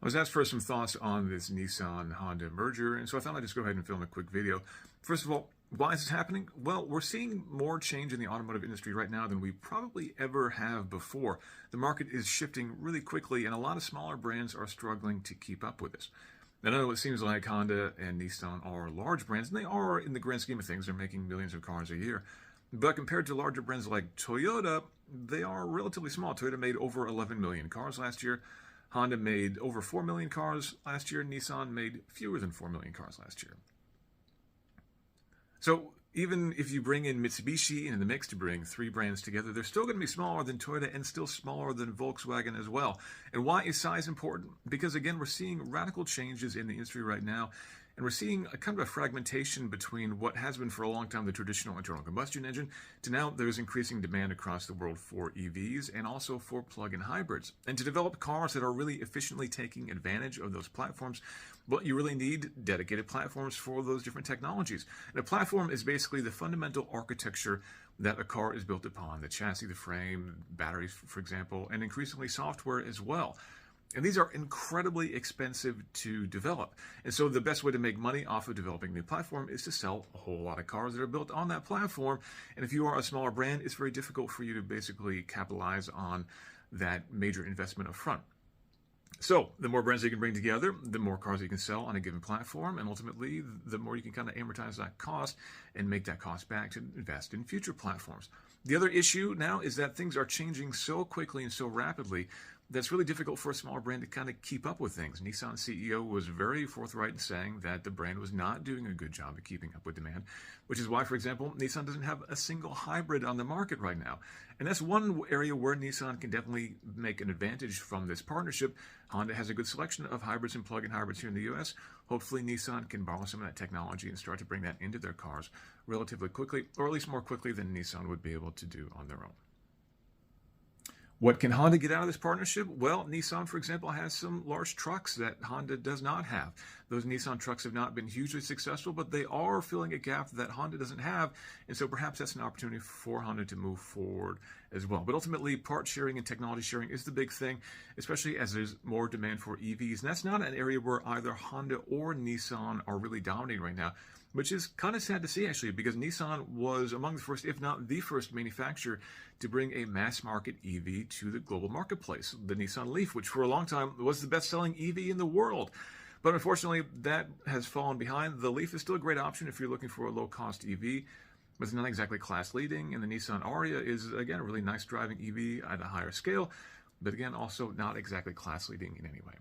I was asked for some thoughts on this Nissan-Honda merger, and so I thought I'd just go ahead and film a quick video. First of all, why is this happening? Well, we're seeing more change in the automotive industry right now than we probably ever have before. The market is shifting really quickly, and a lot of smaller brands are struggling to keep up with this. And I know it seems like Honda and Nissan are large brands, and they are in the grand scheme of things. They're making millions of cars a year. But compared to larger brands like Toyota, they are relatively small. Toyota made over 11 million cars last year. Honda made over 4 million cars last year. Nissan made fewer than 4 million cars last year. So even if you bring in Mitsubishi in the mix to bring three brands together, they're still going to be smaller than Toyota and still smaller than Volkswagen as well. And why is size important? Because again, we're seeing radical changes in the industry right now. And we're seeing a kind of a fragmentation between what has been for a long time the traditional internal combustion engine to now there's increasing demand across the world for EVs and also for plug-in hybrids. And to develop cars that are really efficiently taking advantage of those platforms, well, you really need dedicated platforms for those different technologies. And a platform is basically the fundamental architecture that a car is built upon: the chassis, the frame, batteries, for example, and increasingly software as well. And these are incredibly expensive to develop. And so the best way to make money off of developing a new platform is to sell a whole lot of cars that are built on that platform. And if you are a smaller brand, it's very difficult for you to basically capitalize on that major investment up front. So the more brands you can bring together, the more cars you can sell on a given platform, and ultimately the more you can kind of amortize that cost and make that cost back to invest in future platforms. The other issue now is that things are changing so quickly and so rapidly that's really difficult for a smaller brand to kind of keep up with things. Nissan CEO was very forthright in saying that the brand was not doing a good job of keeping up with demand, which is why, for example, Nissan doesn't have a single hybrid on the market right now. And that's one area where Nissan can definitely make an advantage from this partnership. Honda has a good selection of hybrids and plug-in hybrids here in the US. Hopefully Nissan can borrow some of that technology and start to bring that into their cars relatively quickly, or at least more quickly than Nissan would be able to do on their own. What can Honda get out of this partnership? Well, Nissan, for example, has some large trucks that Honda does not have. Those Nissan trucks have not been hugely successful, but they are filling a gap that Honda doesn't have, and so perhaps that's an opportunity for Honda to move forward as well. But ultimately, part sharing and technology sharing is the big thing, especially as there's more demand for EVs. And that's not an area where either Honda or Nissan are really dominating right now, which is kind of sad to see, actually, because Nissan was among the first, if not the first, manufacturer to bring a mass market EV to the global marketplace. The Nissan Leaf, which for a long time was the best-selling EV in the world. But unfortunately, that has fallen behind. The Leaf is still a great option if you're looking for a low-cost EV, but it's not exactly class-leading. And the Nissan Ariya is, again, a really nice driving EV at a higher scale, but again, also not exactly class-leading in any way.